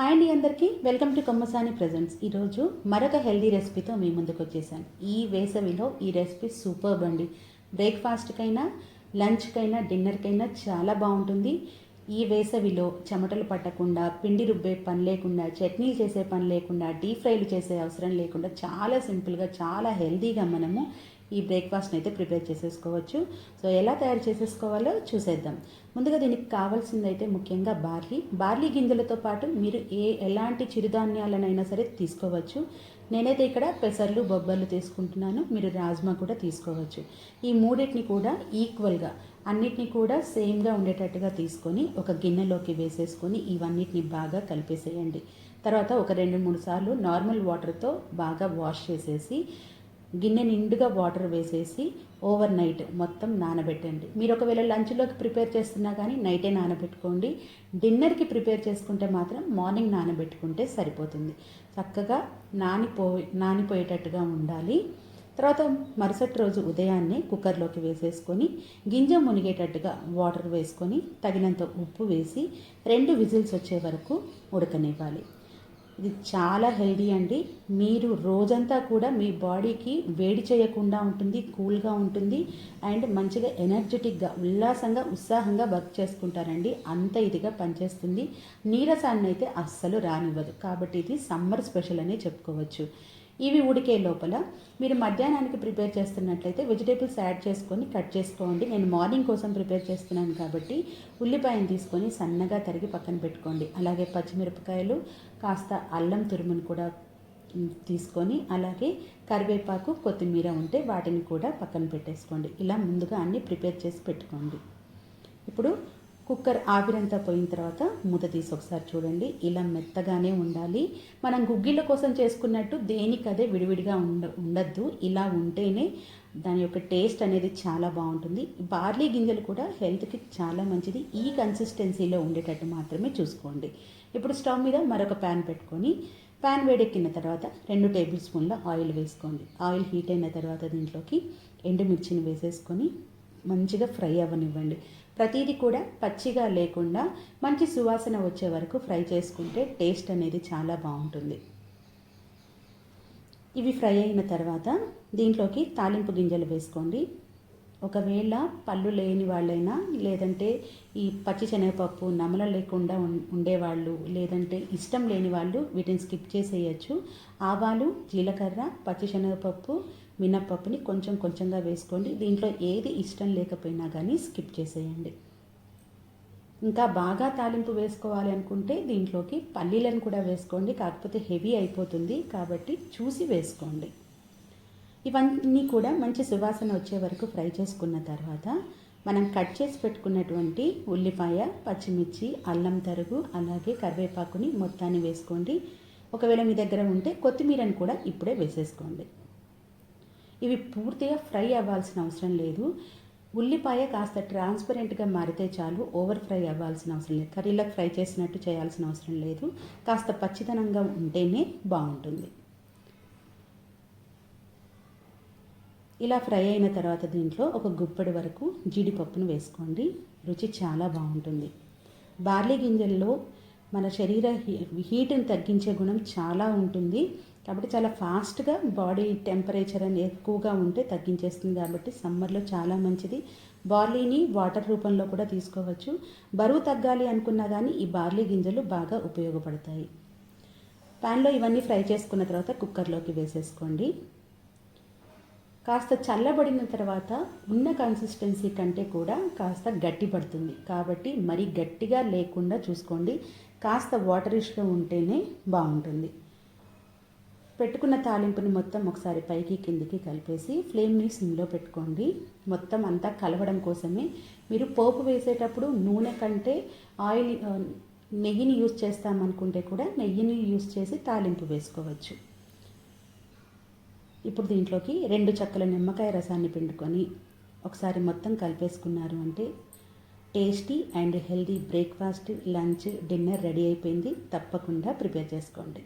Hi అండి అందరికీ welcome to Kommasani presents. ఈరోజు మరొక హెల్దీ రెసిపీతో మీ ముందుకు వచ్చేసాను. ఈ వేసవిలో ఈ రెసిపీ సూపర్బ్ అండి. బ్రేక్ఫాస్ట్కైనా, లంచ్కైనా, డిన్నర్కైనా చాలా బాగుంటుంది. ఈ వేసవిలో చెమటలు పట్టకుండా, పిండి రుబ్బే పని లేకుండా, చట్నీలు చేసే పని లేకుండా, డీప్ ఫ్రైలు చేసే అవసరం లేకుండా చాలా సింపుల్గా, చాలా హెల్దీగా మనము ఈ బ్రేక్ఫాస్ట్ని అయితే ప్రిపేర్ చేసేసుకోవచ్చు. సో ఎలా తయారు చేసేసుకోవాలో చూసేద్దాం. ముందుగా దీనికి కావాల్సింది అయితే ముఖ్యంగా బార్లీ గింజలతో పాటు మీరు ఎలాంటి చిరుధాన్యాలనైనా సరే తీసుకోవచ్చు. నేనైతే ఇక్కడ పెసర్లు, బొబ్బర్లు తీసుకుంటున్నాను. మీరు రాజ్మా కూడా తీసుకోవచ్చు. ఈ మూడింటిని కూడా ఈక్వల్గా అన్నిటిని కూడా సేమ్గా ఉండేటట్టుగా తీసుకొని ఒక గిన్నెలోకి వేసేసుకొని ఇవన్నిటిని బాగా కలిపేసేయండి. తర్వాత ఒక 2-3 సార్లు నార్మల్ వాటర్తో బాగా వాష్ చేసేసి గిన్నె నిండుగా వాటర్ వేసేసి ఓవర్ నైట్ మొత్తం నానబెట్టండి. మీరు ఒకవేళ లంచ్లోకి ప్రిపేర్ చేస్తున్నా కానీ నైటే నానబెట్టుకోండి. డిన్నర్కి ప్రిపేర్ చేసుకుంటే మాత్రం మార్నింగ్ నానబెట్టుకుంటే సరిపోతుంది. చక్కగా నానిపోయేటట్టుగా ఉండాలి. తర్వాత మరుసటి రోజు ఉదయాన్నే కుక్కర్లోకి వేసేసుకొని గింజ మునిగేటట్టుగా వాటర్ వేసుకొని తగినంత ఉప్పు వేసి 2 విజిల్స్ వచ్చే వరకు ఉడకనివ్వాలి. ఇది చాలా హెల్దీ అండి. మీరు రోజంతా కూడా మీ బాడీకి వేడి చేయకుండా ఉంటుంది, కూల్గా ఉంటుంది అండ్ మంచిగా ఎనర్జెటిక్గా, ఉత్సాహంగా వర్క్ చేసుకుంటారండి. అంత ఇదిగా పనిచేస్తుంది. నీరసాన్ని అయితే అస్సలు రానివ్వదు. కాబట్టి ఇది సమ్మర్ స్పెషల్ అనే చెప్పుకోవచ్చు. ఇవి ఉడికే లోపల మీరు మధ్యాహ్నానికి ప్రిపేర్ చేస్తున్నట్లయితే వెజిటేబుల్స్ యాడ్ చేసుకొని కట్ చేసుకోండి. నేను మార్నింగ్ కోసం ప్రిపేర్ చేస్తున్నాను కాబట్టి ఉల్లిపాయను తీసుకొని సన్నగా తరిగి పక్కన పెట్టుకోండి. అలాగే పచ్చిమిరపకాయలు, కాస్త అల్లం తురుమును కూడా తీసుకొని, అలాగే కరివేపాకు, కొత్తిమీర ఉంటే వాటిని కూడా పక్కన పెట్టేసుకోండి. ఇలా ముందుగా అన్నీ ప్రిపేర్ చేసి పెట్టుకోండి. ఇప్పుడు కుక్కర్ ఆవిరంతా పోయిన తర్వాత మూత తీసి ఒకసారి చూడండి. ఇలా మెత్తగానే ఉండాలి. మనం గుగ్గిళ్ళ కోసం చేసుకున్నట్టు దేనికదే విడివిడిగా ఉండద్దు. ఇలా ఉంటేనే దాని యొక్క టేస్ట్ అనేది చాలా బాగుంటుంది. బార్లీ గింజలు కూడా హెల్త్కి చాలా మంచిది. ఈ కన్సిస్టెన్సీలో ఉండేటట్టు మాత్రమే చూసుకోండి. ఇప్పుడు స్టవ్ మీద మరొక ప్యాన్ పెట్టుకొని ప్యాన్ వేడెక్కిన తర్వాత 2 టేబుల్ స్పూన్ల ఆయిల్ వేసుకోండి. ఆయిల్ హీట్ అయిన తర్వాత దీంట్లోకి ఎండుమిర్చిని వేసేసుకొని మంచిగా ఫ్రై అవ్వనివ్వండి. ప్రతిదీ కూడా పచ్చిగా లేకుండా మంచి సువాసన వచ్చే వరకు ఫ్రై చేసుకుంటే టేస్ట్ అనేది చాలా బాగుంటుంది. ఇవి ఫ్రై అయిన తర్వాత దీంట్లోకి తాలింపు గింజలు వేసుకోండి. ఒకవేళ పళ్ళు లేని వాళ్ళైనా, లేదంటే ఈ పచ్చి శనగపప్పు నమల లేకుండా ఉండేవాళ్ళు, లేదంటే ఇష్టం లేని వాళ్ళు వీటిని స్కిప్ చేసేయచ్చు. ఆవాలు, జీలకర్ర, పచ్చి శనగపప్పు, మినప్పప్పుని కొంచెం కొంచెంగా వేసుకోండి. దీంట్లో ఏది ఇష్టం లేకపోయినా కానీ స్కిప్ చేసేయండి. ఇంకా బాగా తాలింపు వేసుకోవాలి అనుకుంటే దీంట్లోకి పల్లీలను కూడా వేసుకోండి. కాకపోతే హెవీ అయిపోతుంది కాబట్టి చూసి వేసుకోండి. ఇవన్నీ కూడా మంచి సువాసన వచ్చే వరకు ఫ్రై చేసుకున్న తర్వాత మనం కట్ చేసి పెట్టుకున్నటువంటి ఉల్లిపాయ, పచ్చిమిర్చి, అల్లం తరుగు, అలాగే కరివేపాకుని మొత్తాన్ని వేసుకోండి. ఒకవేళ మీ దగ్గర ఉంటే కొత్తిమీరని కూడా ఇప్పుడే వేసేసుకోండి. ఇవి పూర్తిగా ఫ్రై అవ్వాల్సిన అవసరం లేదు. ఉల్లిపాయ కాస్త ట్రాన్స్పరెంట్గా మారితే చాలు. ఓవర్ ఫ్రై అవ్వాల్సిన అవసరం లేదు. కర్రీలకు ఫ్రై చేసినట్టు చేయాల్సిన అవసరం లేదు. కాస్త పచ్చిదనంగా ఉంటేనే బాగుంటుంది. ఇలా ఫ్రై అయిన తర్వాత దీంట్లో ఒక గుప్పెడు వరకు జీడిపప్పును వేసుకోండి. రుచి చాలా బాగుంటుంది. బార్లీ గింజల్లో మన శరీర హీట్ని తగ్గించే గుణం చాలా ఉంటుంది. కాబట్టి చాలా ఫాస్ట్గా బాడీ టెంపరేచర్ అనేది ఎక్కువగా ఉంటే తగ్గించేస్తుంది. కాబట్టి సమ్మర్లో చాలా మంచిది. బార్లీని వాటర్ రూపంలో కూడా తీసుకోవచ్చు. బరువు తగ్గాలి అనుకున్నా కానీ ఈ బార్లీ గింజలు బాగా ఉపయోగపడతాయి. ప్యాన్లో ఇవన్నీ ఫ్రై చేసుకున్న తర్వాత కుక్కర్లోకి వేసేసుకోండి. కాస్త చల్లబడిన తర్వాత ఉన్న కన్సిస్టెన్సీ కంటే కూడా కాస్త గట్టి పడుతుంది. కాబట్టి మరీ గట్టిగా లేకుండా చూసుకోండి. కాస్త వాటరిష్గా ఉంటేనే బాగుంటుంది. పెట్టుకున్న తాలింపుని మొత్తం ఒకసారి పైకి కిందికి కలిపేసి ఫ్లేమ్ని సిమ్లో పెట్టుకోండి. మొత్తం అంతా కలవడం కోసమే. మీరు పోపు వేసేటప్పుడు నూనె కంటే నెయ్యిని యూజ్ చేస్తామనుకుంటే కూడా నెయ్యిని యూజ్ చేసి తాలింపు వేసుకోవచ్చు. ఇప్పుడు దీంట్లోకి 2 చెక్కల నిమ్మకాయ రసాన్ని పిండుకొని ఒకసారి మొత్తం కలిపేసుకున్నారు అంటే tasty and healthy breakfast, lunch, dinner ready అయిపోయింది. తప్పకుండా ప్రిపేర్ చేసుకోండి.